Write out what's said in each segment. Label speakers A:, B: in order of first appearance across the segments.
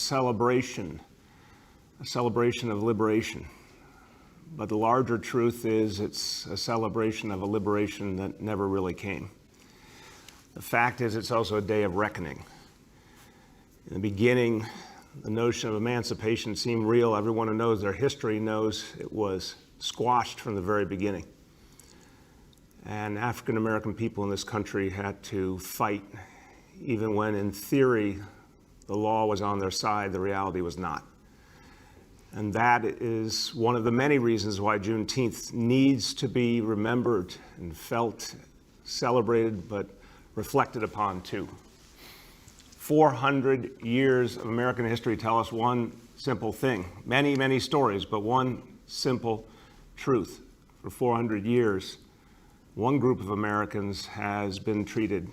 A: celebration of liberation. But the larger truth is it's a celebration of a liberation that never really came. The fact is it's also a day of reckoning. In the beginning, the notion of emancipation seemed real. Everyone who knows their history knows it was squashed from the very beginning. And African American people in this country had to fight, even when in theory the law was on their side, the reality was not. And that is one of the many reasons why Juneteenth needs to be remembered and felt, celebrated, but reflected upon too. 400 years of American history tell us one simple thing. Many, many stories, but one simple truth. For 400 years, one group of Americans has been treated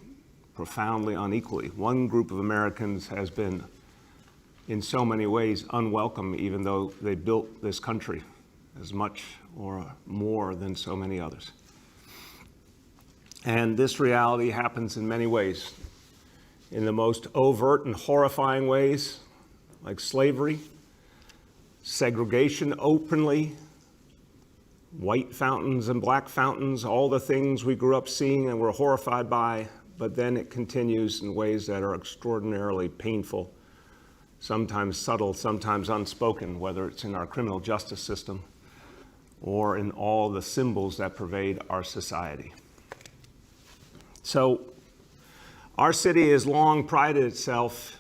A: profoundly unequally. One group of Americans has been, in so many ways, unwelcome, even though they built this country as much or more than so many others. And this reality happens in many ways. In the most overt and horrifying ways, like slavery, segregation openly, white fountains and black fountains, all the things we grew up seeing and were horrified by, but then it continues in ways that are extraordinarily painful, sometimes subtle, sometimes unspoken, whether it's in our criminal justice system or in all the symbols that pervade our society. So, our city has long prided itself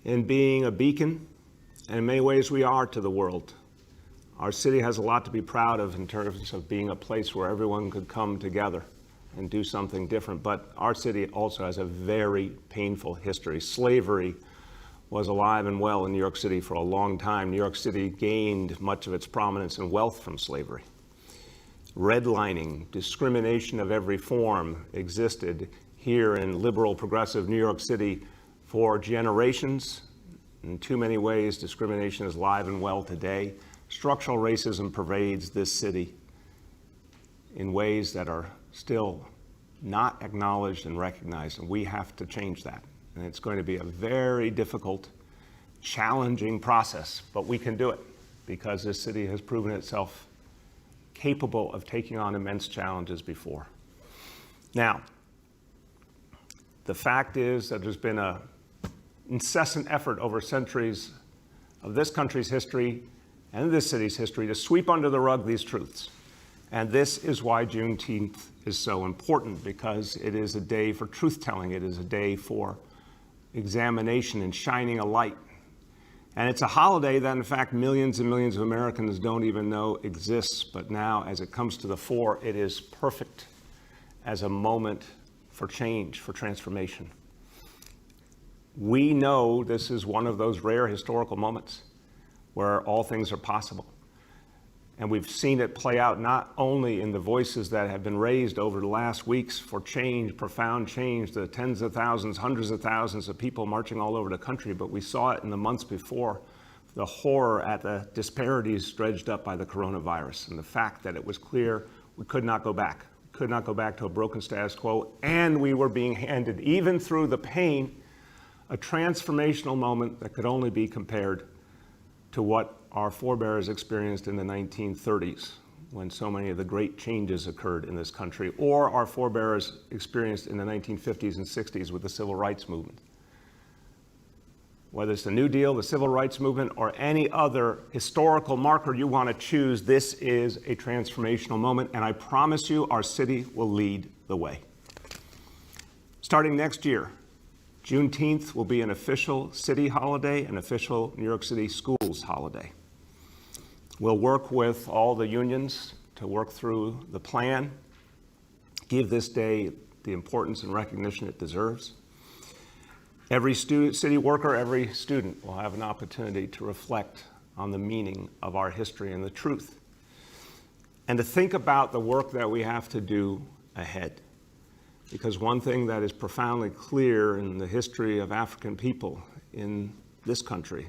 A: in being a beacon, and in many ways we are to the world. Our city has a lot to be proud of in terms of being a place where everyone could come together and do something different, but our city also has a very painful history. Slavery was alive and well in New York City for a long time. New York City gained much of its prominence and wealth from slavery. Redlining, discrimination of every form existed here in liberal, progressive New York City for generations. In too many ways, discrimination is alive and well today. Structural racism pervades this city in ways that are still not acknowledged and recognized, and we have to change that. And it's going to be a very difficult, challenging process, but we can do it because this city has proven itself capable of taking on immense challenges before. Now, the fact is that there's been an incessant effort over centuries of this country's history and this city's history to sweep under the rug these truths. And this is why Juneteenth is so important, because it is a day for truth-telling. It is a day for examination and shining a light. And it's a holiday that, in fact, millions and millions of Americans don't even know exists. But now, as it comes to the fore, it is perfect as a moment for change, for transformation. We know this is one of those rare historical moments where all things are possible. And we've seen it play out not only in the voices that have been raised over the last weeks for change, profound change, the tens of thousands, hundreds of thousands of people marching all over the country, but we saw it in the months before, the horror at the disparities dredged up by the coronavirus and the fact that it was clear we could not go back. Could not go back to a broken status quo, and we were being handed, even through the pain, a transformational moment that could only be compared to what our forebears experienced in the 1930s, when so many of the great changes occurred in this country, or our forebears experienced in the 1950s and 60s with the civil rights movement. Whether it's the New Deal, the civil rights movement, or any other historical marker you want to choose, this is a transformational moment, and I promise you our city will lead the way. Starting next year, Juneteenth will be an official city holiday, an official New York City schools holiday. We'll work with all the unions to work through the plan, give this day the importance and recognition it deserves. Every city worker, every student will have an opportunity to reflect on the meaning of our history and the truth, and to think about the work that we have to do ahead. Because one thing that is profoundly clear in the history of African people in this country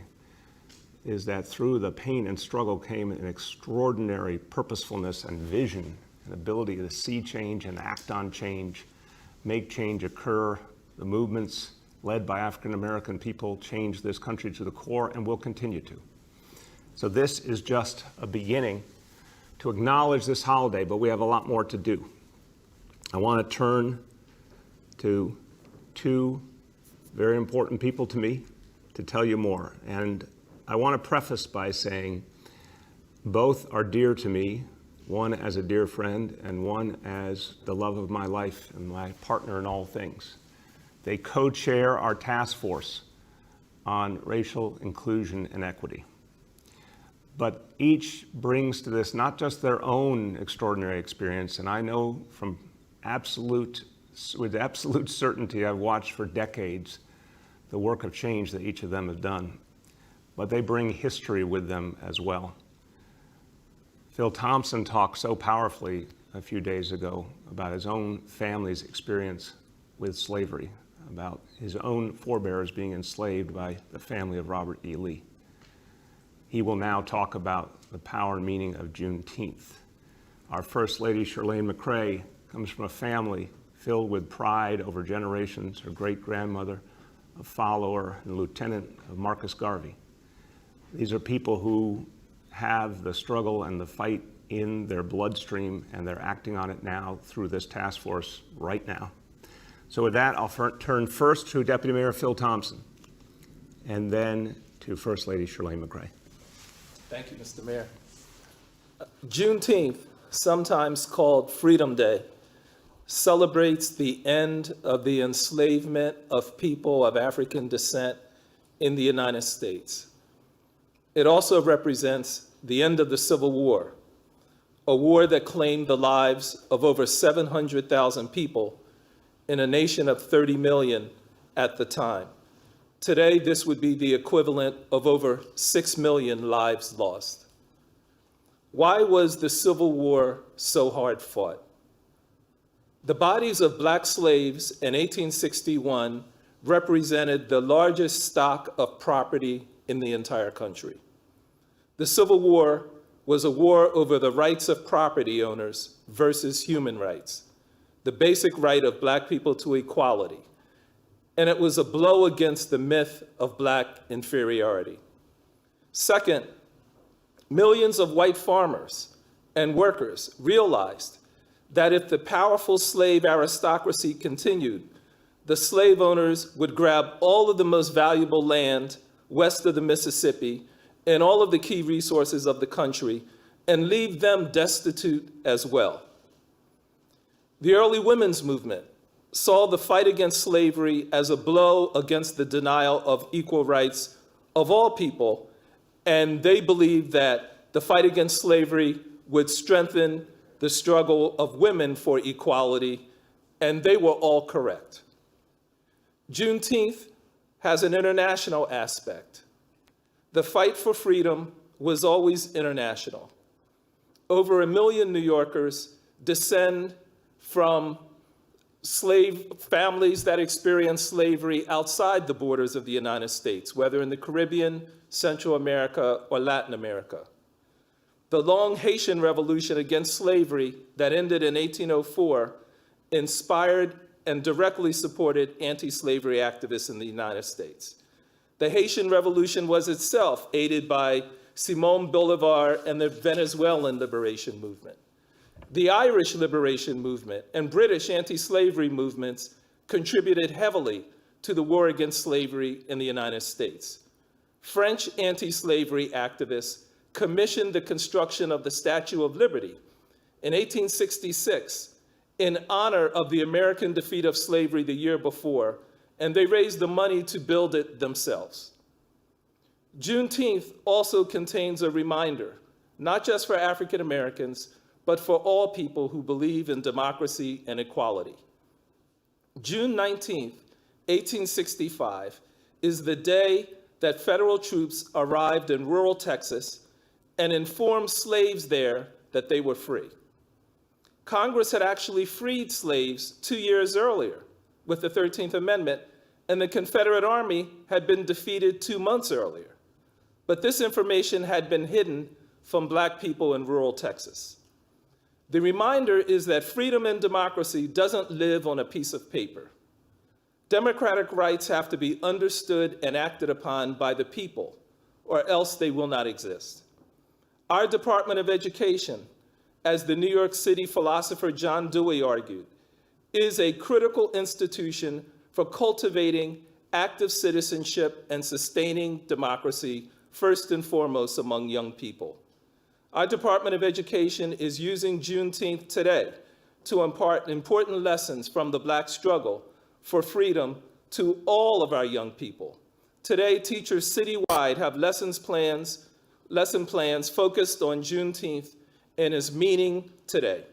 A: is that through the pain and struggle came an extraordinary purposefulness and vision, an ability to see change and act on change, make change occur. The movements led by African American people, changed this country to the core and will continue to. So this is just a beginning to acknowledge this holiday, but we have a lot more to do. I want to turn to two very important people to me to tell you more. And I want to preface by saying both are dear to me, one as a dear friend and one as the love of my life and my partner in all things. They co-chair our task force on racial inclusion and equity. But each brings to this not just their own extraordinary experience, and I know with absolute certainty, I've watched for decades the work of change that each of them have done, but they bring history with them as well. Phil Thompson talked so powerfully a few days ago about his own family's experience with slavery, about his own forebears being enslaved by the family of Robert E. Lee. He will now talk about the power and meaning of Juneteenth. Our First Lady, Shirlane McCrae, comes from a family filled with pride over generations. Her great-grandmother, a follower and lieutenant of Marcus Garvey. These are people who have the struggle and the fight in their bloodstream, and they're acting on it now through this task force right now. So with that, I'll turn first to Deputy Mayor Phil Thompson, and then to First Lady Shirlane McCrae.
B: Thank you, Mr. Mayor. Juneteenth, sometimes called Freedom Day, celebrates the end of the enslavement of people of African descent in the United States. It also represents the end of the Civil War, a war that claimed the lives of over 700,000 people in a nation of 30 million at the time. Today, this would be the equivalent of over 6 million lives lost. Why was the Civil War so hard fought? The bodies of Black slaves in 1861 represented the largest stock of property in the entire country. The Civil War was a war over the rights of property owners versus human rights, the basic right of Black people to equality. And it was a blow against the myth of Black inferiority. Second, millions of white farmers and workers realized that if the powerful slave aristocracy continued, the slave owners would grab all of the most valuable land west of the Mississippi and all of the key resources of the country and leave them destitute as well. The early women's movement saw the fight against slavery as a blow against the denial of equal rights of all people, and they believed that the fight against slavery would strengthen the struggle of women for equality, and they were all correct. Juneteenth has an international aspect. The fight for freedom was always international. Over 1 million New Yorkers descend from slave families that experienced slavery outside the borders of the United States, whether in the Caribbean, Central America, or Latin America. The long Haitian Revolution against slavery that ended in 1804 inspired and directly supported anti-slavery activists in the United States. The Haitian Revolution was itself aided by Simón Bolivar and the Venezuelan liberation movement. The Irish liberation movement and British anti-slavery movements contributed heavily to the war against slavery in the United States. French anti-slavery activists commissioned the construction of the Statue of Liberty in 1866 in honor of the American defeat of slavery the year before, and they raised the money to build it themselves. Juneteenth also contains a reminder, not just for African Americans, but for all people who believe in democracy and equality. June 19th, 1865, is the day that federal troops arrived in rural Texas and informed slaves there that they were free. Congress had actually freed slaves 2 years earlier with the 13th Amendment, and the Confederate Army had been defeated 2 months earlier. But this information had been hidden from Black people in rural Texas. The reminder is that freedom and democracy doesn't live on a piece of paper. Democratic rights have to be understood and acted upon by the people, or else they will not exist. Our Department of Education, as the New York City philosopher John Dewey argued, is a critical institution for cultivating active citizenship and sustaining democracy, first and foremost among young people. Our Department of Education is using Juneteenth today to impart important lessons from the Black struggle for freedom to all of our young people. Today, teachers citywide have lesson plans focused on Juneteenth and its meaning today.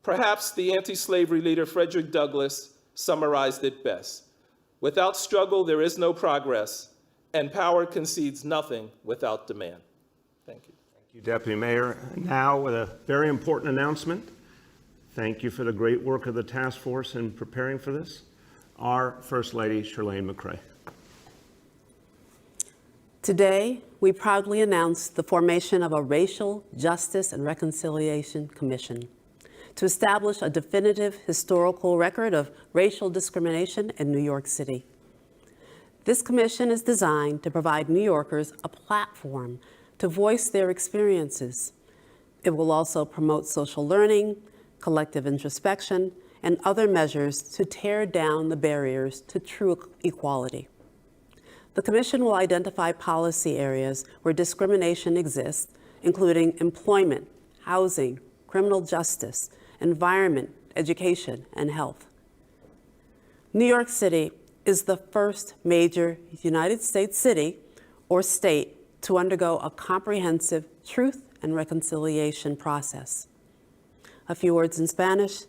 B: Perhaps the anti-slavery leader Frederick Douglass summarized it best. Without struggle, there is no progress, and power concedes nothing without demand. Thank you.
A: Thank you, Deputy Mayor. Now, with a very important announcement. Thank you for the great work of the task force in preparing for this. Our First Lady, Chirlane McCray.
C: Today, we proudly announce the formation of a Racial Justice and Reconciliation Commission to establish a definitive historical record of racial discrimination in New York City. This commission is designed to provide New Yorkers a platform to voice their experiences. It will also promote social learning, collective introspection, and other measures to tear down the barriers to true equality. The Commission will identify policy areas where discrimination exists, including employment, housing, criminal justice, environment, education, and health. New York City is the first major United States city or state to undergo a comprehensive truth and reconciliation process. A few words in Spanish.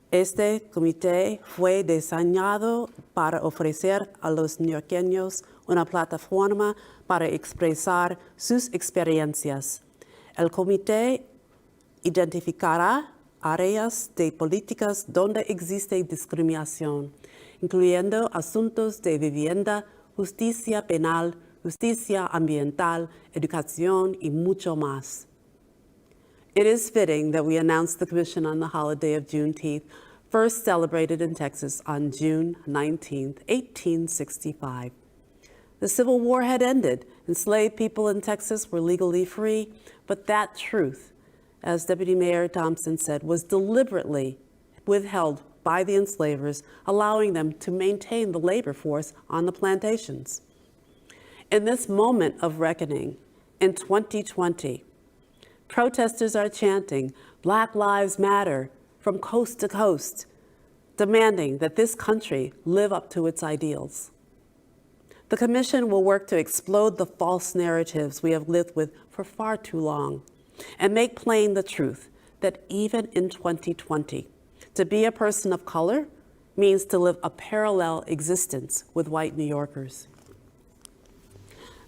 C: Este comité fue diseñado para ofrecer a los neoyorqueños una plataforma para expresar sus experiencias. El comité identificará áreas de políticas donde existe discriminación, incluyendo asuntos de vivienda, justicia penal, justicia ambiental, educación y mucho más. It is fitting that we announce the Commission on the holiday of Juneteenth, first celebrated in Texas on June 19, 1865. The Civil War had ended. Enslaved people in Texas were legally free, but that truth, as Deputy Mayor Thompson said, was deliberately withheld by the enslavers, allowing them to maintain the labor force on the plantations. In this moment of reckoning, in 2020, protesters are chanting, "Black Lives Matter," from coast to coast, demanding that this country live up to its ideals. The Commission will work to explode the false narratives we have lived with for far too long and make plain the truth that even in 2020, to be a person of color means to live a parallel existence with white New Yorkers.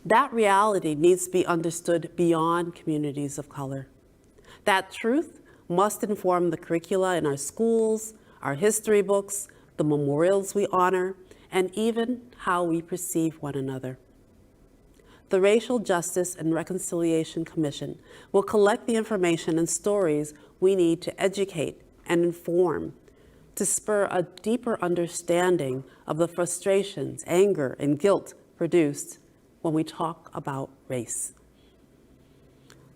C: That reality needs to be understood beyond communities of color. That truth must inform the curricula in our schools, our history books, the memorials we honor, and even how we perceive one another. The Racial Justice and Reconciliation Commission will collect the information and stories we need to educate and inform, to spur a deeper understanding of the frustrations, anger, and guilt produced when we talk about race.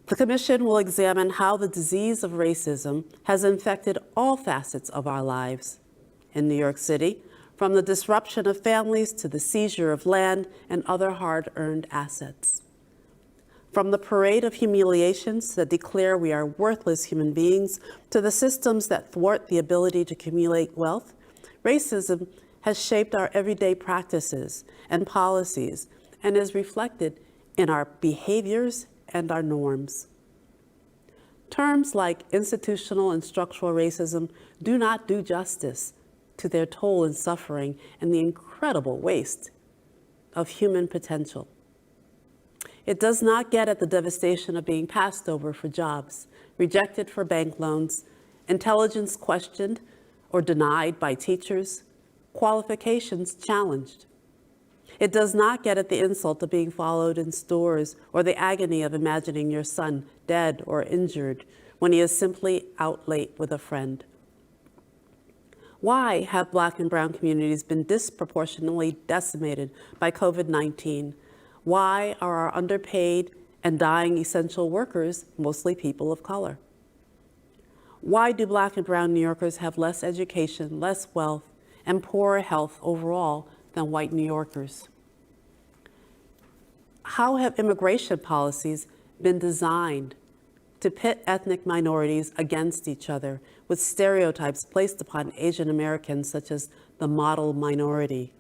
C: The Commission will examine how the disease of racism has infected all facets of our lives. In New York City, from the disruption of families to the seizure of land and other hard-earned assets. From the parade of humiliations that declare we are worthless human beings to the systems that thwart the ability to accumulate wealth, racism has shaped our everyday practices and policies and is reflected in our behaviors and our norms. Terms like institutional and structural racism do not do justice to their toll and suffering and the incredible waste of human potential. It does not get at the devastation of being passed over for jobs, rejected for bank loans, intelligence questioned or denied by teachers, qualifications challenged. It does not get at the insult of being followed in stores or the agony of imagining your son dead or injured when he is simply out late with a friend. Why have Black and brown communities been disproportionately decimated by COVID-19? Why are our underpaid and dying essential workers mostly people of color? Why do Black and brown New Yorkers have less education, less wealth, and poorer health overall than white New Yorkers? How have immigration policies been designed to pit ethnic minorities against each other with stereotypes placed upon Asian Americans such as the model minority?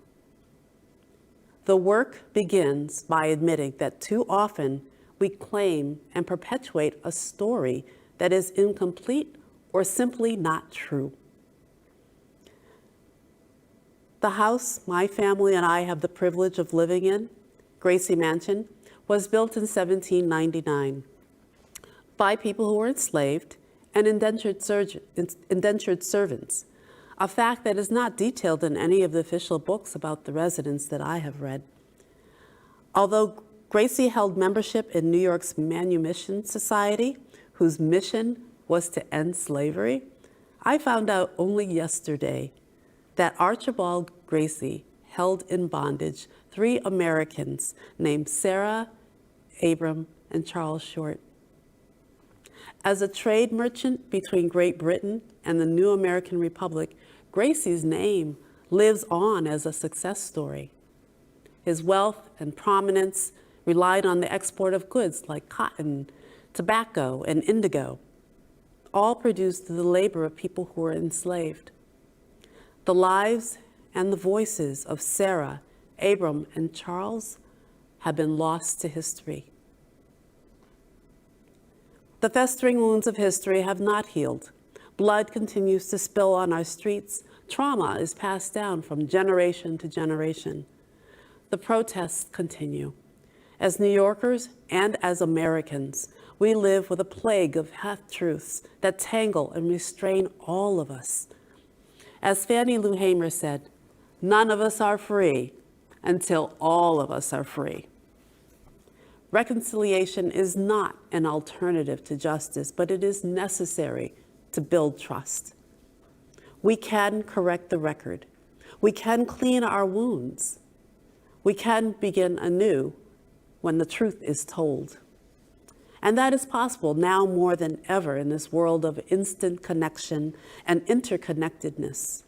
C: The work begins by admitting that too often we claim and perpetuate a story that is incomplete or simply not true. The house my family and I have the privilege of living in, Gracie Mansion, was built in 1799 by people who were enslaved and indentured servants, a fact that is not detailed in any of the official books about the residents that I have read. Although Gracie held membership in New York's Manumission Society, whose mission was to end slavery, I found out only yesterday that Archibald Gracie held in bondage 3 Americans named Sarah, Abram, and Charles Short. As a trade merchant between Great Britain and the new American Republic, Gracie's name lives on as a success story. His wealth and prominence relied on the export of goods like cotton, tobacco, and indigo, all produced through the labor of people who were enslaved. The lives and the voices of Sarah, Abram, and Charles have been lost to history. The festering wounds of history have not healed. Blood continues to spill on our streets. Trauma is passed down from generation to generation. The protests continue. As New Yorkers and as Americans, we live with a plague of half-truths that tangle and restrain all of us. As Fannie Lou Hamer said, none of us are free until all of us are free. Reconciliation is not an alternative to justice, but it is necessary to build trust. We can correct the record. We can clean our wounds. We can begin anew when the truth is told. And that is possible now more than ever in this world of instant connection and interconnectedness.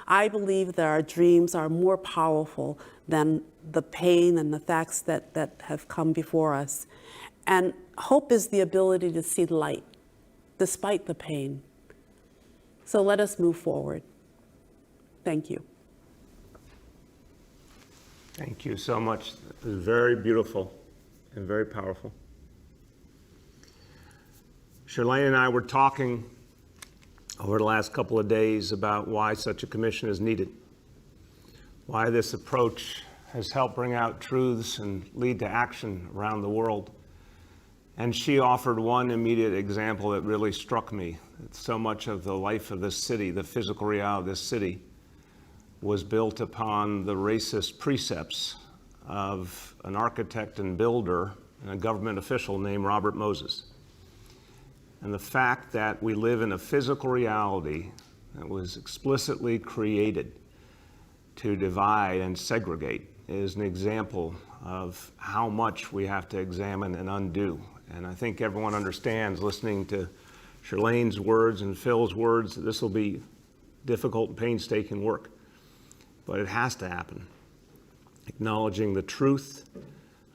C: I believe that our dreams are more powerful than the pain and the facts that have come before us. And hope is the ability to see light despite the pain. So let us move forward. Thank you.
A: Thank you so much. It was very beautiful and very powerful. Shirlane and I were talking over the last couple of days about why such a commission is needed, why this approach has helped bring out truths and lead to action around the world. And she offered one immediate example that really struck me. So much of the life of this city, the physical reality of this city, was built upon the racist precepts of an architect and builder and a government official named Robert Moses. And the fact that we live in a physical reality that was explicitly created to divide and segregate is an example of how much we have to examine and undo. And I think everyone understands, listening to Shirlane's words and Phil's words, that this will be difficult and painstaking work. But it has to happen. Acknowledging the truth,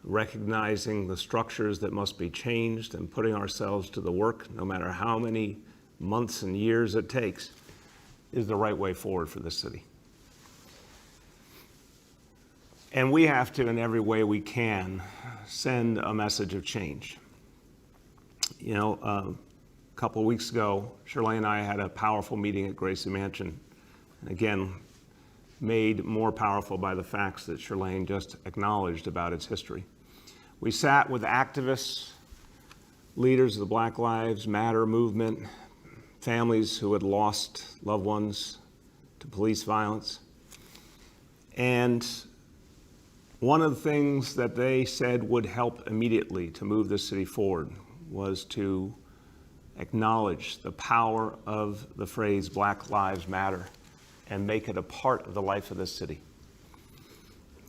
A: recognizing the structures that must be changed, and putting ourselves to the work, no matter how many months and years it takes, is the right way forward for this city. And we have to, in every way we can, send a message of change. You know, a couple of weeks ago, Shirlane and I had a powerful meeting at Gracie Mansion. And again, made more powerful by the facts that Shirlane just acknowledged about its history. We sat with activists, leaders of the Black Lives Matter movement, families who had lost loved ones to police violence. And one of the things that they said would help immediately to move this city forward was to acknowledge the power of the phrase Black Lives Matter and make it a part of the life of this city.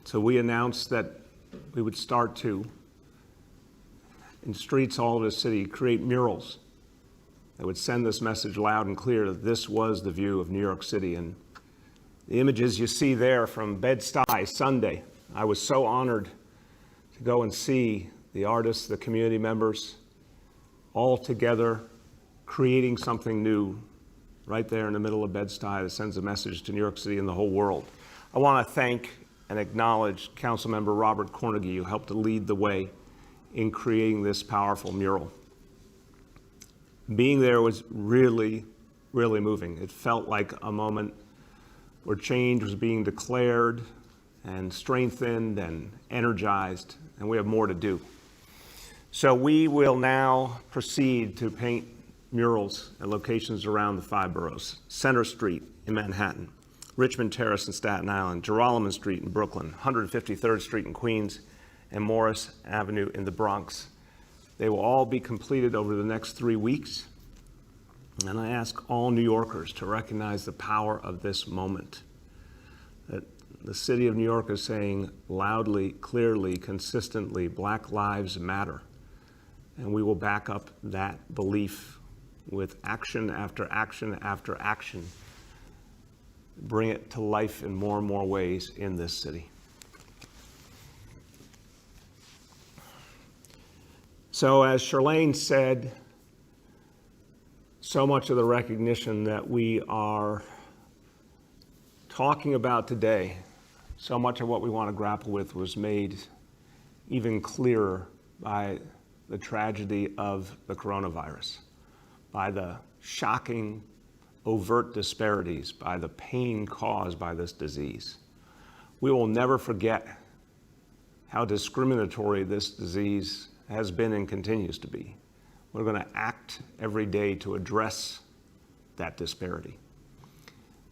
A: So we announced that we would start to, in streets all over the city, create murals that would send this message loud and clear that this was the view of New York City. And the images you see there from Bed-Stuy Sunday, I was so honored to go and see the artists, the community members, all together creating something new right there in the middle of Bed-Stuy that sends a message to New York City and the whole world. I want to thank and acknowledge Councilmember Robert Cornegy, who helped to lead the way in creating this powerful mural. Being there was really, really moving. It felt like a moment where change was being declared and strengthened and energized, and we have more to do. So we will now proceed to paint murals at locations around the 5 boroughs: Center Street in Manhattan, Richmond Terrace in Staten Island, Girolamo Street in Brooklyn, 153rd Street in Queens, and Morris Avenue in the Bronx. They will all be completed over the next 3 weeks. And I ask all New Yorkers to recognize the power of this moment. That the city of New York is saying loudly, clearly, consistently, Black Lives Matter. And we will back up that belief with action after action after action. Bring it to life in more and more ways in this city. So as Charlene said, so much of the recognition that we are talking about today, so much of what we want to grapple with was made even clearer by the tragedy of the coronavirus, by the shocking, overt disparities, by the pain caused by this disease. We will never forget how discriminatory this disease has been and continues to be. We're going to act every day to address that disparity.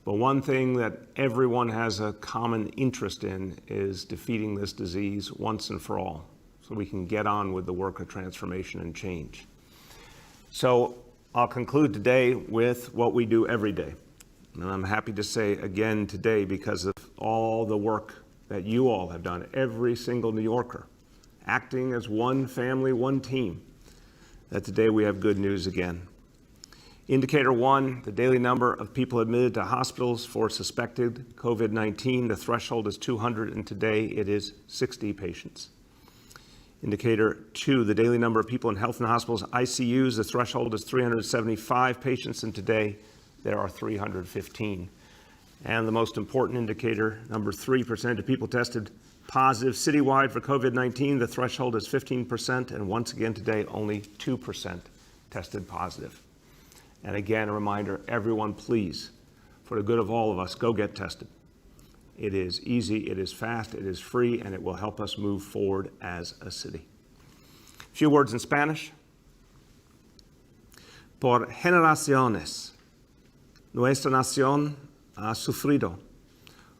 A: But one thing that everyone has a common interest in is defeating this disease once and for all, so we can get on with the work of transformation and change. So I'll conclude today with what we do every day. And I'm happy to say again today, because of all the work that you all have done, every single New Yorker, acting as one family, one team, that today we have good news again. Indicator 1, the daily number of people admitted to hospitals for suspected COVID-19, the threshold is 200, and today it is 60 patients. Indicator 2, the daily number of people in health and hospitals ICUs, the threshold is 375 patients, and today there are 315. And the most important indicator, number 3, percentage of people tested positive citywide for COVID-19, the threshold is 15%, and once again today, only 2% tested positive. And again, a reminder, everyone, please, for the good of all of us, go get tested. It is easy, it is fast, it is free, and it will help us move forward as a city. A few words in Spanish. Por generaciones, nuestra nación ha sufrido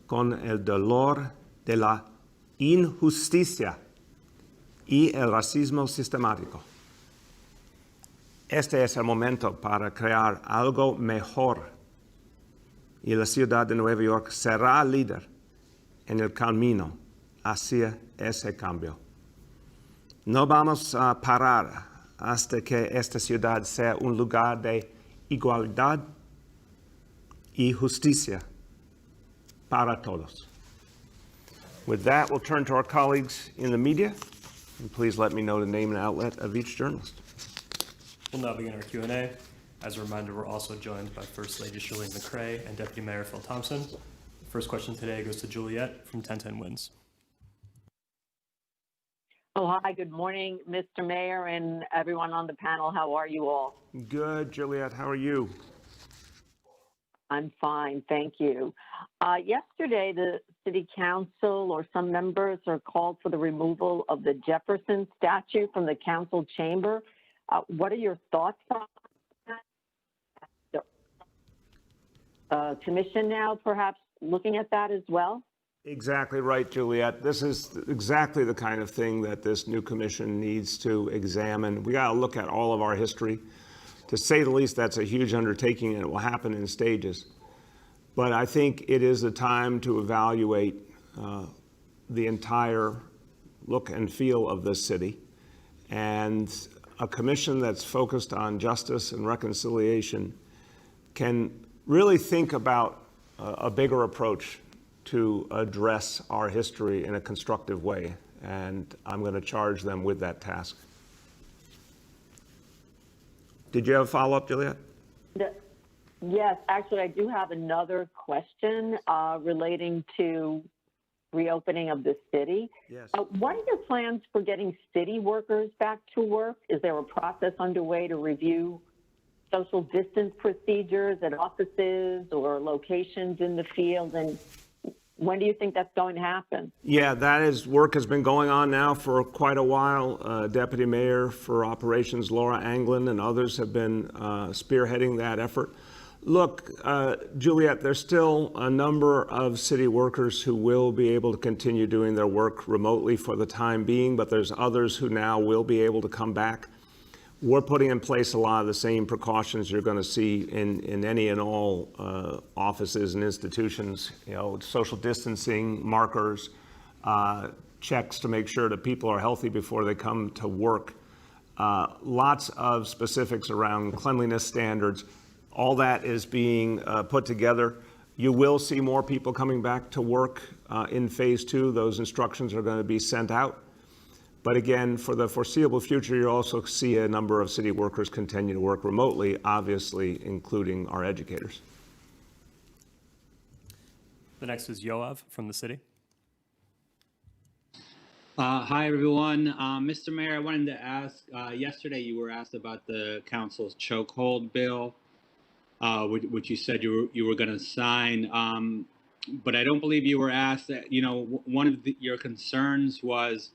A: con el dolor de la injusticia y el racismo sistemático. Este es el momento para crear algo mejor, y la ciudad de Nueva York será líder en el camino hacia ese cambio. No vamos a parar hasta que esta ciudad sea un lugar de igualdad y justicia para todos. With that, we'll turn to our colleagues in the media, and please let me know the name and outlet of each journalist.
D: We'll now begin our Q&A. As a reminder, we're also joined by First Lady Charlene McCray and Deputy Mayor Phil Thompson. The first question today goes to Juliet from 1010 Wins.
E: Oh, hi, good morning, Mr. Mayor and everyone on the panel. How are you all?
A: Good, Juliet, how are you?
E: I'm fine, thank you. Yesterday, the City Council or some members are called for the removal of the Jefferson statue from the council chamber. What are your thoughts on that? Commission now perhaps looking at that as well?
A: Exactly right, Juliet. This is exactly the kind of thing that this new commission needs to examine. We got to look at all of our history. To say the least, that's a huge undertaking, and it will happen in stages. But I think it is a time to evaluate the entire look and feel of this city. And a commission that's focused on justice and reconciliation can really think about a bigger approach to address our history in a constructive way. And I'm going to charge them with that task. Did you have a follow-up, Juliet?
E: Yes, actually, I do have another question relating to reopening of the city.
A: Yes.
E: What are your plans for getting city workers back to work? Is there a process underway to review social distance procedures at offices or locations in the field? And when do you think that's going to happen?
A: Yeah, work has been going on now for quite a while. Deputy Mayor for Operations Laura Anglin and others have been spearheading that effort. Look, Juliet, there's still a number of city workers who will be able to continue doing their work remotely for the time being, but there's others who now will be able to come back. We're putting in place a lot of the same precautions you're going to see in any and all offices and institutions, social distancing, markers, checks to make sure that people are healthy before they come to work. Lots of specifics around cleanliness standards. All that is being put together. You will see more people coming back to work in phase 2. Those instructions are going to be sent out. But again, for the foreseeable future, you'll also see a number of city workers continue to work remotely, obviously including our educators.
D: The next is Yoav from the city.
F: Hi, everyone. Mr. Mayor, I wanted to ask, yesterday you were asked about the council's chokehold bill, which you said you were going to sign. But I don't believe you were asked that, one of your concerns was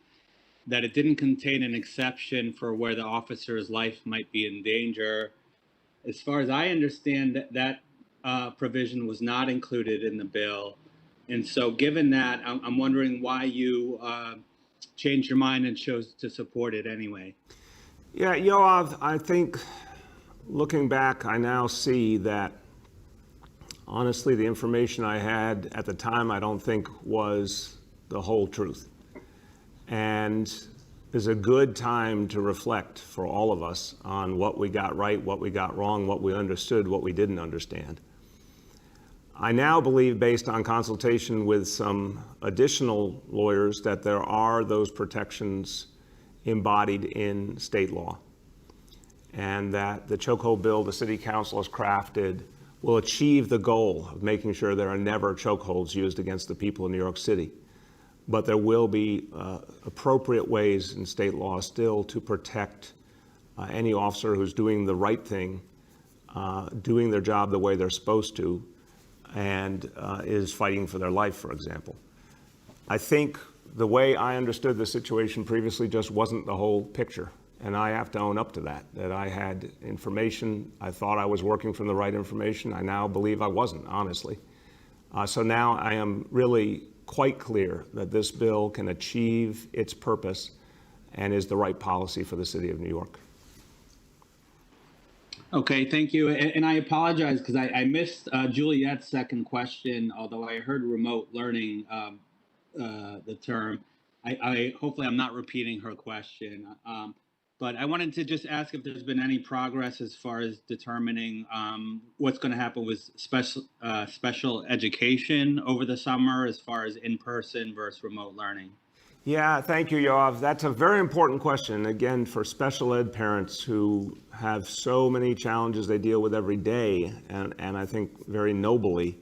F: that it didn't contain an exception for where the officer's life might be in danger. As far as I understand, that provision was not included in the bill. And so given that, I'm wondering why you changed your mind and chose to support it anyway.
A: Yeah, Yoav, I think looking back, I now see that honestly, the information I had at the time, I don't think was the whole truth. And there's a good time to reflect for all of us on what we got right, what we got wrong, what we understood, what we didn't understand. I now believe, based on consultation with some additional lawyers, that there are those protections embodied in state law, and that the chokehold bill the City Council has crafted will achieve the goal of making sure there are never chokeholds used against the people in New York City. But there will be appropriate ways in state law still to protect any officer who's doing the right thing, doing their job the way they're supposed to, and is fighting for their life, for example. I think the way I understood the situation previously just wasn't the whole picture. And I have to own up to that I had information. I thought I was working from the right information. I now believe I wasn't, honestly. So now I am really quite clear that this bill can achieve its purpose and is the right policy for the city of New York.
F: Okay, thank you. And I apologize because I missed Juliet's second question, although I heard remote learning, the term. I hopefully I'm not repeating her question. But I wanted to just ask if there's been any progress as far as determining what's going to happen with special education over the summer as far as in-person versus remote learning.
A: Yeah, thank you, Yoav. That's a very important question, again, for special ed parents who have so many challenges they deal with every day, and I think very nobly.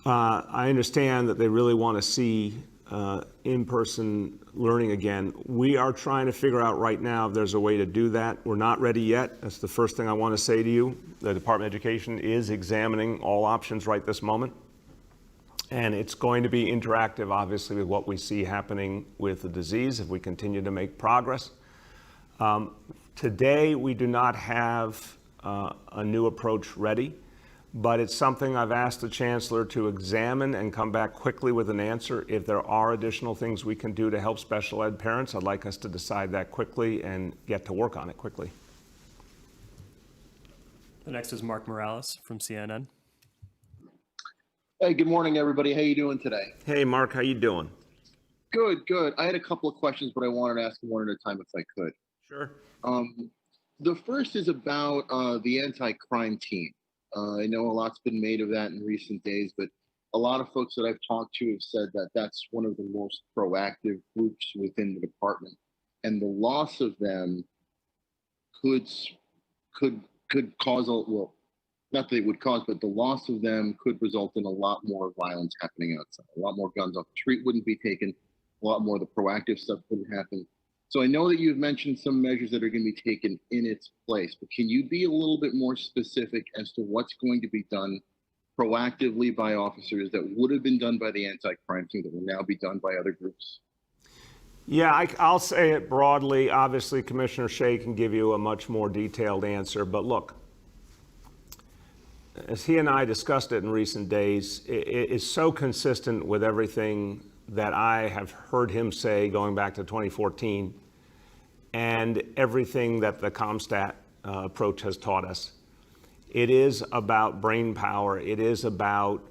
A: I understand that they really want to see in-person learning again. We are trying to figure out right now if there's a way to do that. We're not ready yet. That's the first thing I want to say to you. The Department of Education is examining all options right this moment. And it's going to be interactive, obviously, with what we see happening with the disease if we continue to make progress. Today, we do not have a new approach ready, but it's something I've asked the Chancellor to examine and come back quickly with an answer. If there are additional things we can do to help special ed parents, I'd like us to decide that quickly and get to work on it quickly.
D: The next is Mark Morales from CNN.
G: Hey, good morning, everybody. How you doing today?
A: Hey, Mark, how you doing?
G: Good, good. I had a couple of questions, but I wanted to ask them one at a time if I could.
A: Sure.
G: Um, the first is about the anti-crime team. I know a lot's been made of that in recent days, but a lot of folks that I've talked to have said that that's one of the most proactive groups within the department, and the loss of them could could could cause a well, not that it would cause, but the loss of them could result in a lot more violence happening outside. A lot more guns off the street wouldn't be taken. A lot more of the proactive stuff wouldn't happen. So I know that you've mentioned some measures that are going to be taken in its place, but can you be a little bit more specific as to what's going to be done proactively by officers that would have been done by the anti-crime team that will now be done by other groups?
A: Yeah, I'll say it broadly. Obviously, Commissioner Shea can give you a much more detailed answer. But look, as he and I discussed it in recent days, it is so consistent with everything that I have heard him say going back to 2014 and everything that the ComStat approach has taught us. It is about brain power. It is about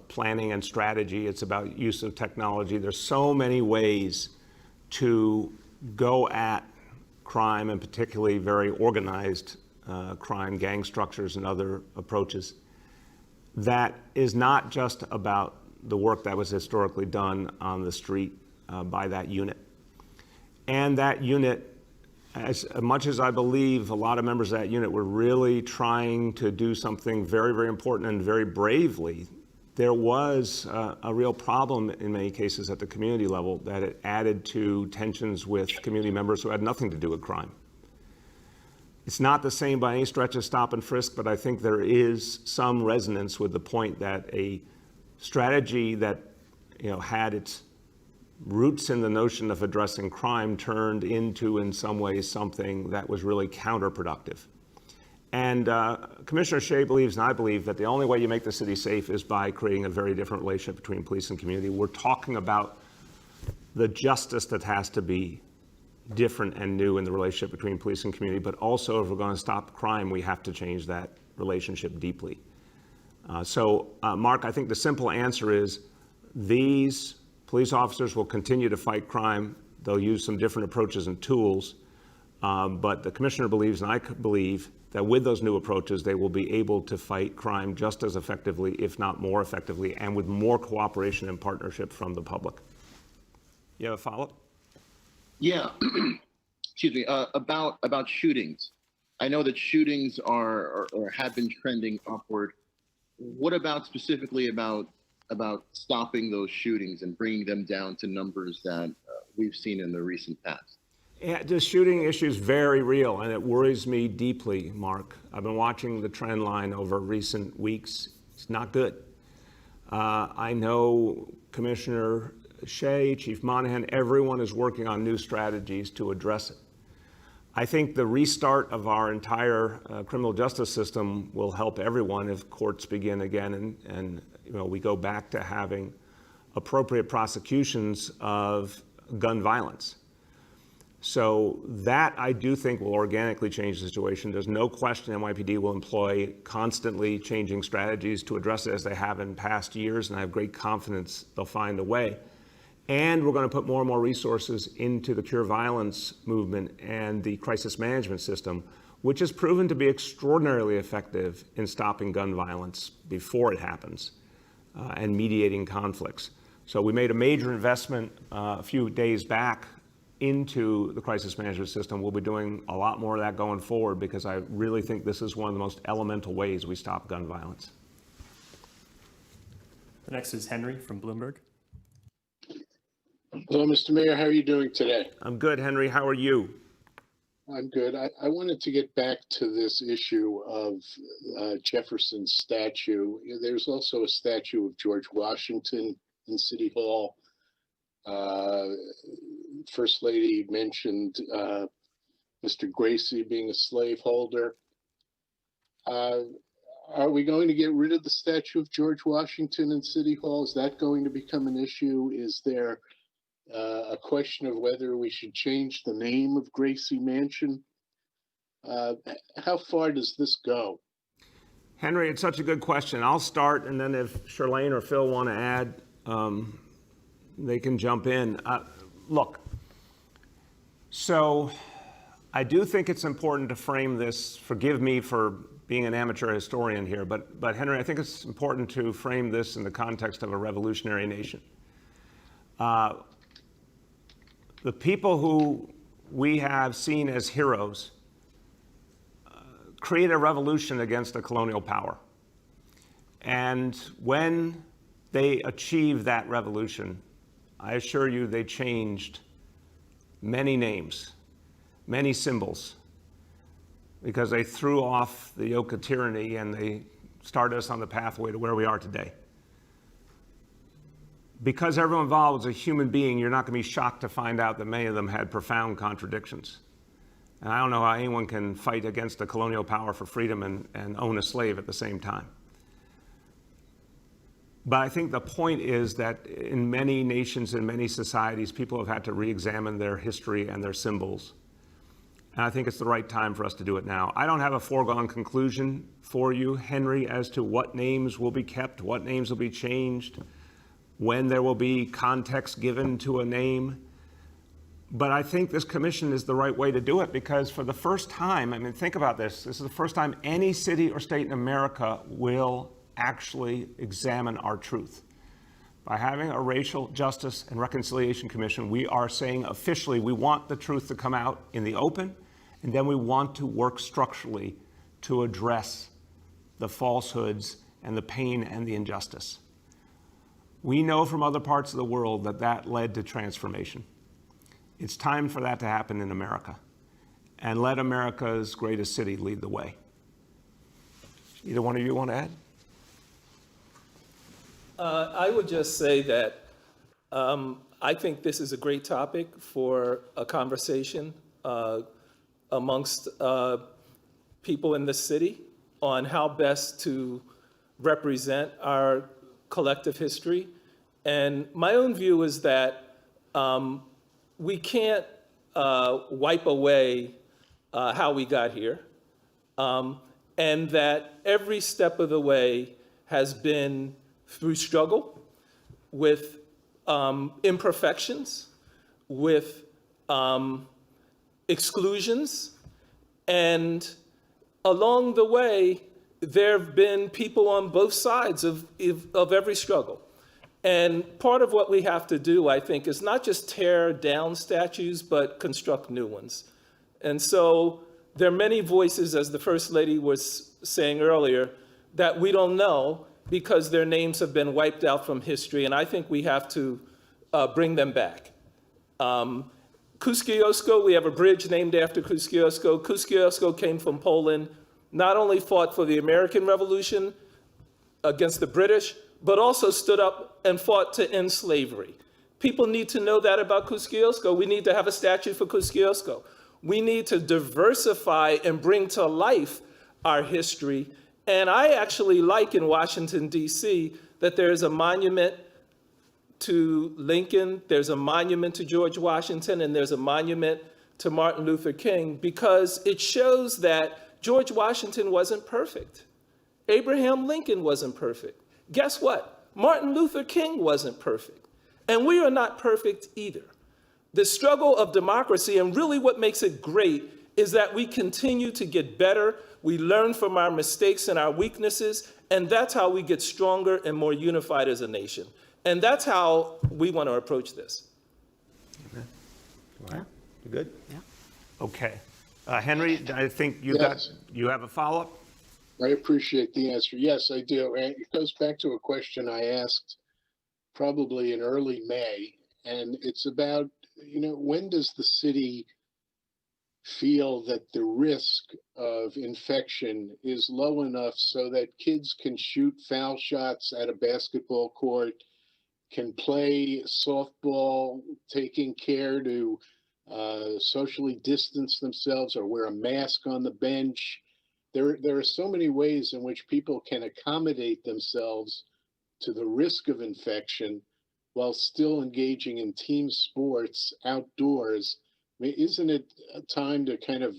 A: planning and strategy. It's about use of technology. There's so many ways to go at crime, and particularly very organized crime, gang structures and other approaches, that is not just about the work that was historically done on the street by that unit. And that unit, as much as I believe a lot of members of that unit were really trying to do something very, very important and very bravely, there was a real problem in many cases at the community level that it added to tensions with community members who had nothing to do with crime. It's not the same by any stretch as stop and frisk, but I think there is some resonance with the point that a strategy that had its roots in the notion of addressing crime turned into, in some ways, something that was really counterproductive. And Commissioner Shea believes, and I believe, that the only way you make the city safe is by creating a very different relationship between police and community. We're talking about the justice that has to be different and new in the relationship between police and community, but also if we're going to stop crime, we have to change that relationship deeply. Mark, I think the simple answer is these police officers will continue to fight crime. They'll use some different approaches and tools, but the commissioner believes, and I believe, that with those new approaches, they will be able to fight crime just as effectively, if not more effectively, and with more cooperation and partnership from the public. You have a follow-up?
G: Yeah, excuse me. About shootings, I know that shootings are or have been trending upward. What about specifically about stopping those shootings and bringing them down to numbers that we've seen in the recent past?
A: Yeah, the shooting issue is very real, and it worries me deeply, Mark. I've been watching the trend line over recent weeks. It's not good. I know Commissioner Shea, Chief Monahan, everyone is working on new strategies to address it. I think the restart of our entire criminal justice system will help everyone if courts begin again and we go back to having appropriate prosecutions of gun violence. So that, I do think, will organically change the situation. There's no question NYPD will employ constantly changing strategies to address it as they have in past years, and I have great confidence they'll find a way. And we're going to put more and more resources into the Cure Violence movement and the crisis management system, which has proven to be extraordinarily effective in stopping gun violence before it happens and mediating conflicts. So we made a major investment a few days back into the crisis management system. We'll be doing a lot more of that going forward because I really think this is one of the most elemental ways we stop gun violence.
D: The next is Henry from Bloomberg.
H: Hello, Mr. Mayor. How are you doing today?
A: I'm good, Henry. How are you?
H: I'm good. I wanted to get back to this issue of Jefferson's statue. There's also a statue of George Washington in City Hall. First Lady mentioned Mr. Gracie being a slaveholder. Are we going to get rid of the statue of George Washington in City Hall? Is that going to become an issue? Is there a question of whether we should change the name of Gracie Mansion? How far does this go?
A: Henry, it's such a good question. I'll start, and then if Charlene or Phil want to add, they can jump in. Look, so I do think it's important to frame this. Forgive me for being an amateur historian here, but Henry, I think it's important to frame this in the context of a revolutionary nation. The people who we have seen as heroes create a revolution against a colonial power. And when they achieved that revolution, I assure you they changed many names, many symbols, because they threw off the yoke of tyranny and they started us on the pathway to where we are today. Because everyone involved was a human being, you're not going to be shocked to find out that many of them had profound contradictions. And I don't know how anyone can fight against a colonial power for freedom and own a slave at the same time. But I think the point is that in many nations and many societies, people have had to re-examine their history and their symbols. And I think it's the right time for us to do it now. I don't have a foregone conclusion for you, Henry, as to what names will be kept, what names will be changed, when there will be context given to a name. But I think this commission is the right way to do it, because for the first time, I mean, think about this. This is the first time any city or state in America will actually examine our truth. By having a Racial Justice and Reconciliation Commission, we are saying officially we want the truth to come out in the open, and then we want to work structurally to address the falsehoods and the pain and the injustice. We know from other parts of the world that that led to transformation. It's time for that to happen in America, and let America's greatest city lead the way. Either one of you want to add?
B: I would just say that I think this is a great topic for a conversation amongst people in the city on how best to represent our collective history. And my own view is that we can't wipe away how we got here, and that every step of the way has been through struggle, with imperfections, with exclusions, and along the way, there have been people on both sides of every struggle. And part of what we have to do, I think, is not just tear down statues, but construct new ones. And so there are many voices, as the First Lady was saying earlier, that we don't know because their names have been wiped out from history, and I think we have to bring them back. Kosciuszko, we have a bridge named after Kosciuszko. Kosciuszko came from Poland, not only fought for the American Revolution against the British, but also stood up and fought to end slavery. People need to know that about Kosciuszko. We need to have a statue for Kosciuszko. We need to diversify and bring to life our history. And I actually like in Washington, D.C., that there's a monument to Lincoln, there's a monument to George Washington, and there's a monument to Martin Luther King, because it shows that George Washington wasn't perfect. Abraham Lincoln wasn't perfect. Guess what? Martin Luther King wasn't perfect. And we are not perfect either. The struggle of democracy, and really what makes it great, is that we continue to get better. We learn from our mistakes and our weaknesses, and that's how we get stronger and more unified as a nation. And that's how we want to approach this.
A: Amen. All right. You good?
C: Yeah.
A: Okay. Henry, I think you have a follow-up?
H: I appreciate the answer. Yes, I do. And it goes back to a question I asked probably in early May, and it's about, when does the city feel that the risk of infection is low enough so that kids can shoot foul shots at a basketball court, can play softball, taking care to socially distance themselves or wear a mask on the bench. There are so many ways in which people can accommodate themselves to the risk of infection while still engaging in team sports outdoors. I mean, isn't it a time to kind of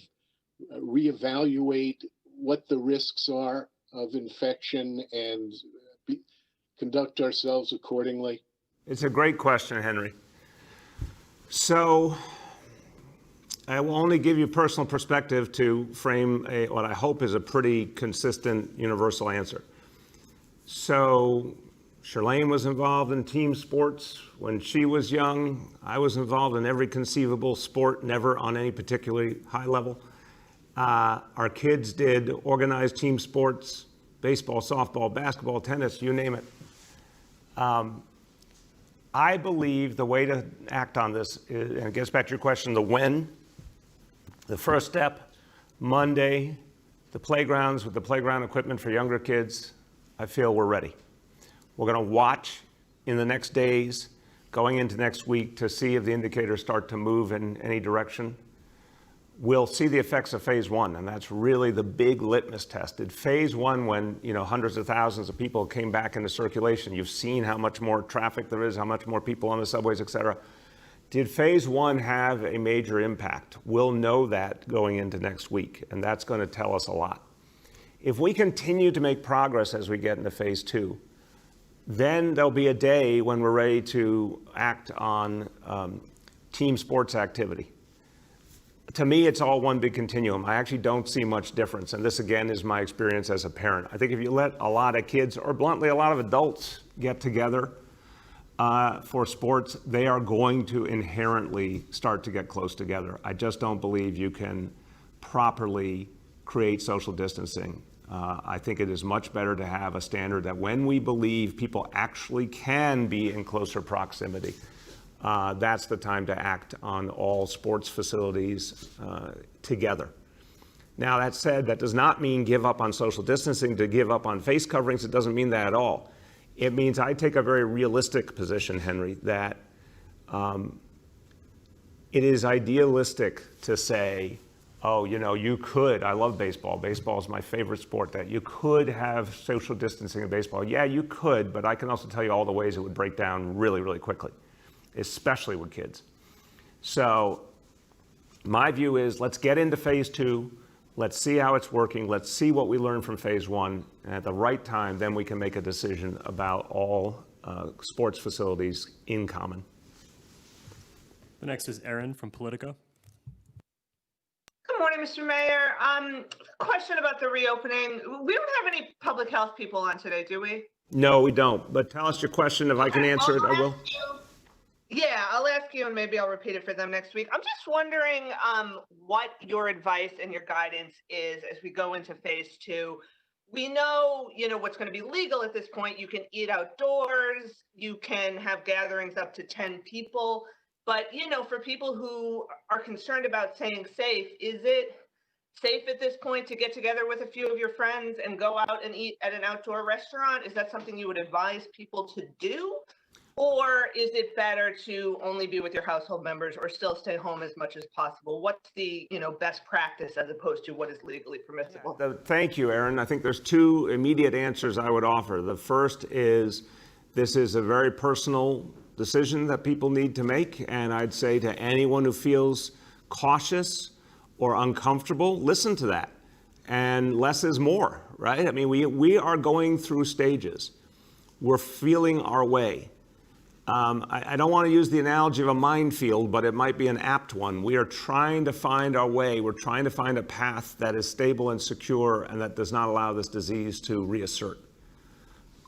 H: reevaluate what the risks are of infection and conduct ourselves accordingly?
A: It's a great question, Henry. So I will only give you personal perspective to frame what I hope is a pretty consistent universal answer. So Charlene was involved in team sports when she was young. I was involved in every conceivable sport, never on any particularly high level. Our kids did organized team sports, baseball, softball, basketball, tennis, you name it. I believe the way to act on this, and it gets back to your question, the when. The first step, Monday, the playgrounds with the playground equipment for younger kids, I feel we're ready. We're going to watch in the next days, going into next week, to see if the indicators start to move in any direction. We'll see the effects of phase one, and that's really the big litmus test. Did phase one, when hundreds of thousands of people came back into circulation, you've seen how much more traffic there is, how much more people on the subways, et cetera. Did phase one have a major impact? We'll know that going into next week, and that's going to tell us a lot. If we continue to make progress as we get into phase two, then there'll be a day when we're ready to act on team sports activity. To me, it's all one big continuum. I actually don't see much difference, and this again is my experience as a parent. I think if you let a lot of kids, or bluntly a lot of adults, get together for sports, they are going to inherently start to get close together. I just don't believe you can properly create social distancing. I think it is much better to have a standard that when we believe people actually can be in closer proximity, that's the time to act on all sports facilities together. Now, that said, that does not mean give up on social distancing, to give up on face coverings. It doesn't mean that at all. It means I take a very realistic position, Henry, that it is idealistic to say, oh, you could, I love baseball. Baseball is my favorite sport, that you could have social distancing in baseball. Yeah, you could, but I can also tell you all the ways it would break down really, really quickly, especially with kids. So my view is, let's get into phase two. Let's see how it's working. Let's see what we learned from phase one. And at the right time, then we can make a decision about all sports facilities in common.
D: The next is Erin from Politico.
I: Good morning, Mr. Mayor. Question about the reopening. We don't have any public health people on today, do we?
A: No, we don't. But tell us your question. If I can answer it, I will.
I: Yeah, I'll ask you and maybe I'll repeat it for them next week. I'm just wondering what your advice and your guidance is as we go into phase two. We know, what's going to be legal at this point. You can eat outdoors. You can have gatherings up to 10 people. But, for people who are concerned about staying safe, is it safe at this point to get together with a few of your friends and go out and eat at an outdoor restaurant? Is that something you would advise people to do? Or is it better to only be with your household members or still stay home as much as possible? What's the best practice as opposed to what is legally permissible?
A: Thank you, Erin. I think there's two immediate answers I would offer. The first is, this is a very personal decision that people need to make. And I'd say to anyone who feels cautious or uncomfortable, listen to that. And less is more, right? I mean, we are going through stages. We're feeling our way. I don't want to use the analogy of a minefield, but it might be an apt one. We are trying to find our way. We're trying to find a path that is stable and secure and that does not allow this disease to reassert.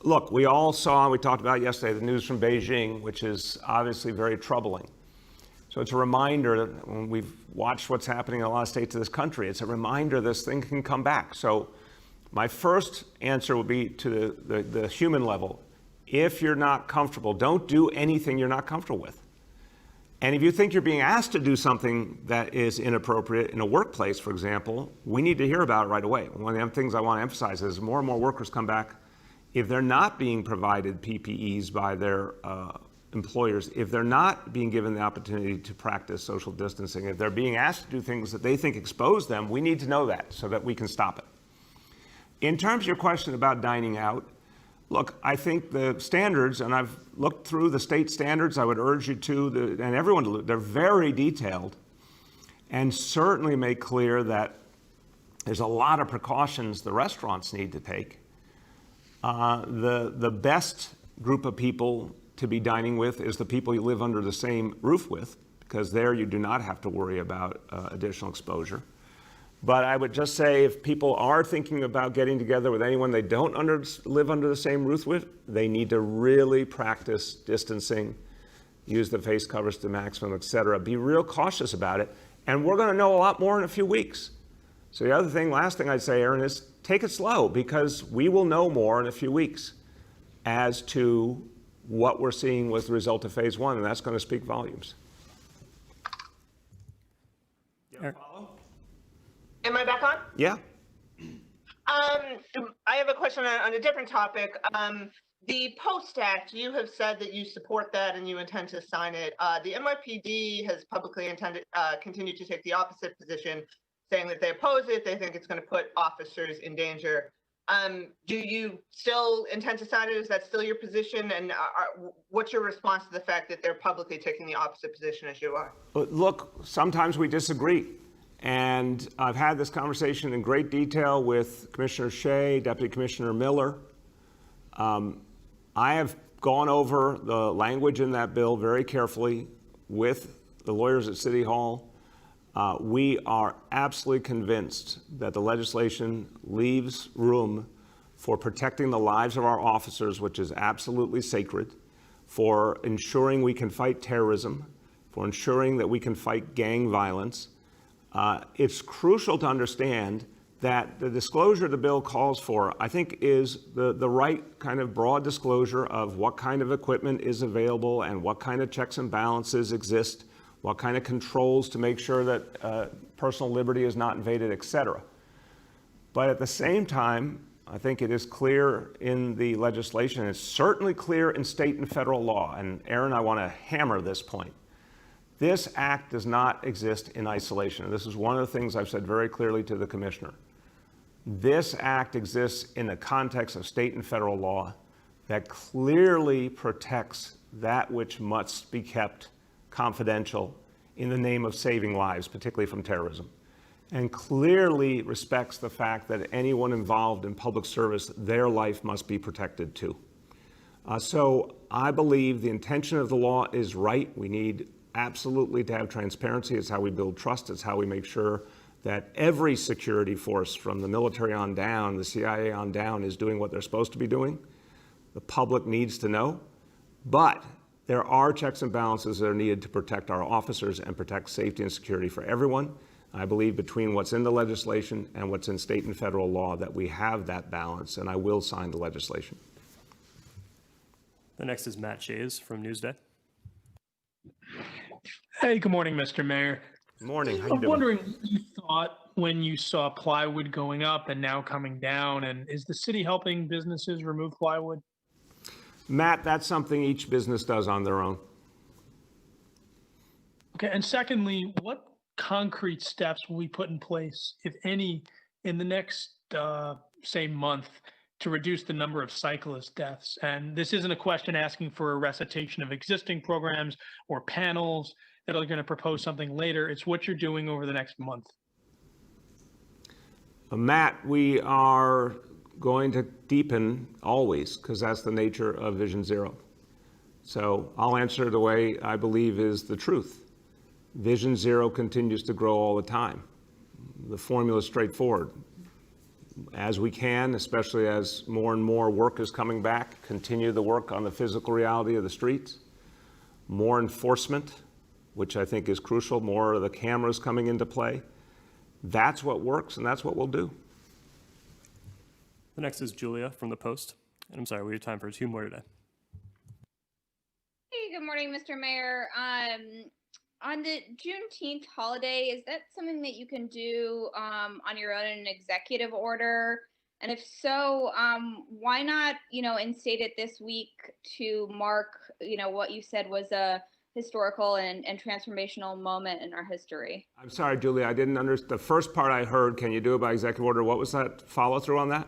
A: Look, we all saw, we talked about yesterday, the news from Beijing, which is obviously very troubling. So it's a reminder that when we've watched what's happening in a lot of states of this country, it's a reminder this thing can come back. So my first answer would be to the human level. If you're not comfortable, don't do anything you're not comfortable with. And if you think you're being asked to do something that is inappropriate in a workplace, for example, we need to hear about it right away. One of the things I want to emphasize is more and more workers come back. If they're not being provided PPEs by their employers, if they're not being given the opportunity to practice social distancing, if they're being asked to do things that they think expose them, we need to know that so that we can stop it. In terms of your question about dining out, look, I think the standards, and I've looked through the state standards, I would urge you to, and everyone to look, they're very detailed and certainly make clear that There's a lot of precautions the restaurants need to take. The best group of people to be dining with is the people you live under the same roof with, because there you do not have to worry about additional exposure. But I would just say if people are thinking about getting together with anyone they don't live under the same roof with, they need to really practice distancing, use the face covers to maximum, et cetera. Be real cautious about it. And we're going to know a lot more in a few weeks. So the other thing, last thing I'd say, Aaron, is take it slow, because we will know more in a few weeks as to what we're seeing with the result of phase one, and that's going to speak volumes.
I: Am I back on?
A: Yeah.
I: I have a question on a different topic. The Post Act, you have said that you support that and you intend to sign it. The NYPD has publicly continued to take the opposite position, saying that they oppose it. They think it's going to put officers in danger. Do you still intend to sign it? Is that still your position? And what's your response to the fact that they're publicly taking the opposite position as you are?
A: Look, sometimes we disagree. And I've had this conversation in great detail with Commissioner Shea, Deputy Commissioner Miller. I have gone over the language in that bill very carefully with the lawyers at City Hall. We are absolutely convinced that the legislation leaves room for protecting the lives of our officers, which is absolutely sacred, for ensuring we can fight terrorism, for ensuring that we can fight gang violence. It's crucial to understand that the disclosure the bill calls for, I think, is the right kind of broad disclosure of what kind of equipment is available and what kind of checks and balances exist, what kind of controls to make sure that personal liberty is not invaded, et cetera. But at the same time, I think it is clear in the legislation, it's certainly clear in state and federal law, and Aaron, I want to hammer this point. This act does not exist in isolation. This is one of the things I've said very clearly to the commissioner. This act exists in the context of state and federal law that clearly protects that which must be kept confidential in the name of saving lives, particularly from terrorism, and clearly respects the fact that anyone involved in public service, their life must be protected too. So I believe the intention of the law is right. We need absolutely to have transparency. It's how we build trust. It's how we make sure that every security force, from the military on down, the CIA on down, is doing what they're supposed to be doing. The public needs to know. But there are checks and balances that are needed to protect our officers and protect safety and security for everyone. I believe between what's in the legislation and what's in state and federal law that we have that balance, and I will sign the legislation.
D: The next is Matt Shays from Newsday.
J: Hey, good morning, Mr. Mayor.
A: Morning. How you doing?
J: I'm wondering what you thought when you saw plywood going up and now coming down, and is the city helping businesses remove plywood?
A: Matt, that's something each business does on their own.
J: Okay, and secondly, what concrete steps will we put in place, if any, in the next, say, month to reduce the number of cyclist deaths? And this isn't a question asking for a recitation of existing programs or panels that are going to propose something later. It's what you're doing over the next month.
A: Matt, we are going to deepen always, because that's the nature of Vision Zero. So I'll answer the way I believe is the truth. Vision Zero continues to grow all the time. The formula is straightforward. As we can, especially as more and more work is coming back, continue the work on the physical reality of the streets. More enforcement, which I think is crucial, more of the cameras coming into play. That's what works, and that's what we'll do.
D: The next is Julia from The Post. And I'm sorry, we have time for two more today.
K: Hey, good morning, Mr. Mayor. On the Juneteenth holiday, is that something that you can do on your own in an executive order? And if so, why not, instate it this week to mark, what you said was a historical and transformational moment in our history?
A: I'm sorry, Julia, I didn't understand. The first part I heard, can you do it by executive order? What was that follow through on that?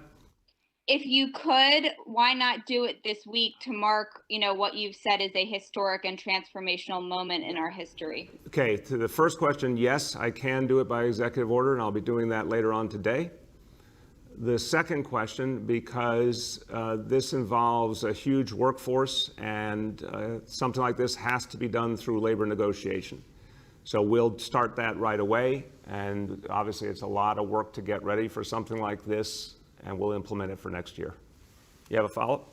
K: if you could, why not do it this week to mark, what you've said is a historic and transformational moment in our history?
A: Okay, to the first question, yes, I can do it by executive order, and I'll be doing that later on today. The second question, because this involves a huge workforce and something like this has to be done through labor negotiation. So we'll start that right away, and obviously it's a lot of work to get ready for something like this, and we'll implement it for next year. You have a follow-up?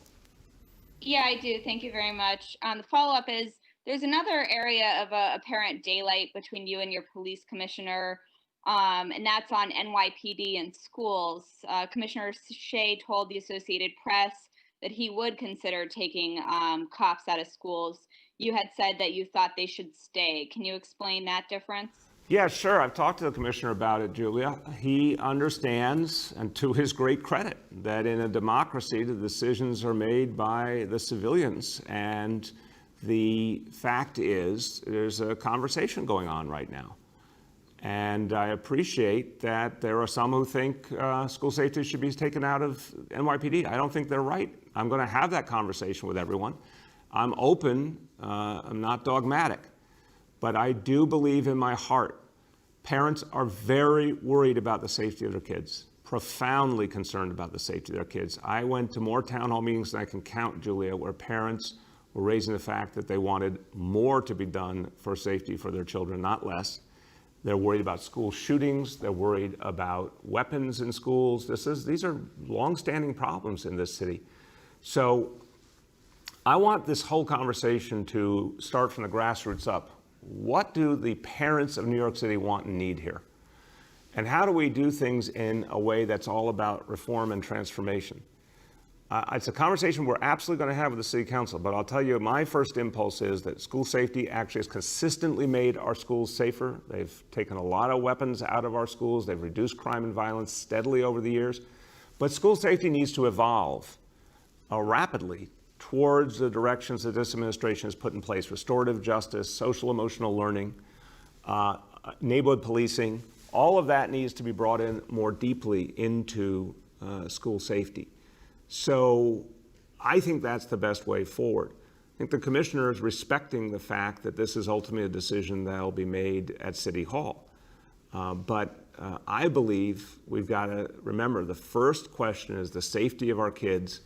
K: Yeah, I do. Thank you very much. The follow-up is, there's another area of apparent daylight between you and your police commissioner, and that's on NYPD and schools. Commissioner Shea told the Associated Press that he would consider taking cops out of schools. You had said that you thought they should stay. Can you explain that difference?
A: Yeah, sure. I've talked to the commissioner about it, Julia. He understands, and to his great credit, that in a democracy, the decisions are made by the civilians. And the fact is, there's a conversation going on right now. And I appreciate that there are some who think school safety should be taken out of NYPD. I don't think they're right. I'm going to have that conversation with everyone. I'm open. I'm not dogmatic. But I do believe in my heart, parents are very worried about the safety of their kids, profoundly concerned about the safety of their kids. I went to more town hall meetings than I can count, Julia, where parents were raising the fact that they wanted more to be done for safety for their children, not less. They're worried about school shootings. They're worried about weapons in schools. These are longstanding problems in this city. So I want this whole conversation to start from the grassroots up. What do the parents of New York City want and need here? And how do we do things in a way that's all about reform and transformation? It's a conversation we're absolutely going to have with the City Council, but I'll tell you, my first impulse is that school safety actually has consistently made our schools safer. They've taken a lot of weapons out of our schools. They've reduced crime and violence steadily over the years. But school safety needs to evolve rapidly towards the directions that this administration has put in place: restorative justice, social emotional learning, neighborhood policing. All of that needs to be brought in more deeply into school safety. So I think that's the best way forward. I think the commissioner is respecting the fact that this is ultimately a decision that will be made at City Hall. But I believe we've got to remember the first question is the safety of our kids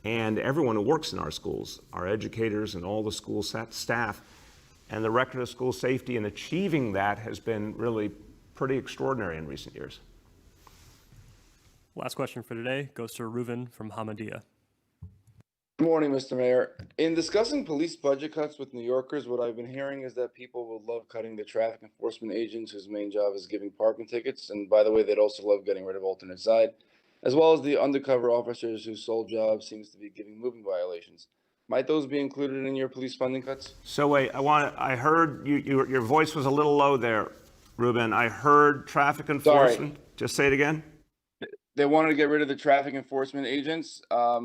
A: and everyone who works in our schools, our educators and all the school staff. And the record of school safety and achieving that has been really pretty extraordinary in recent years.
D: Last question for today goes to Reuven from Hamadia.
L: Good morning, Mr. Mayor. In discussing police budget cuts with New Yorkers, what I've been hearing is that people would love cutting the traffic enforcement agents whose main job is giving parking tickets. And by the way, they'd also love getting rid of alternate side, as well as the undercover officers whose sole job seems to be giving moving violations. Might those be included in your police funding cuts?
A: So wait, I heard your voice was a little low there, Reuben. I heard traffic enforcement.
L: Sorry.
A: Just say it again.
L: They wanted to get rid of the traffic enforcement agents.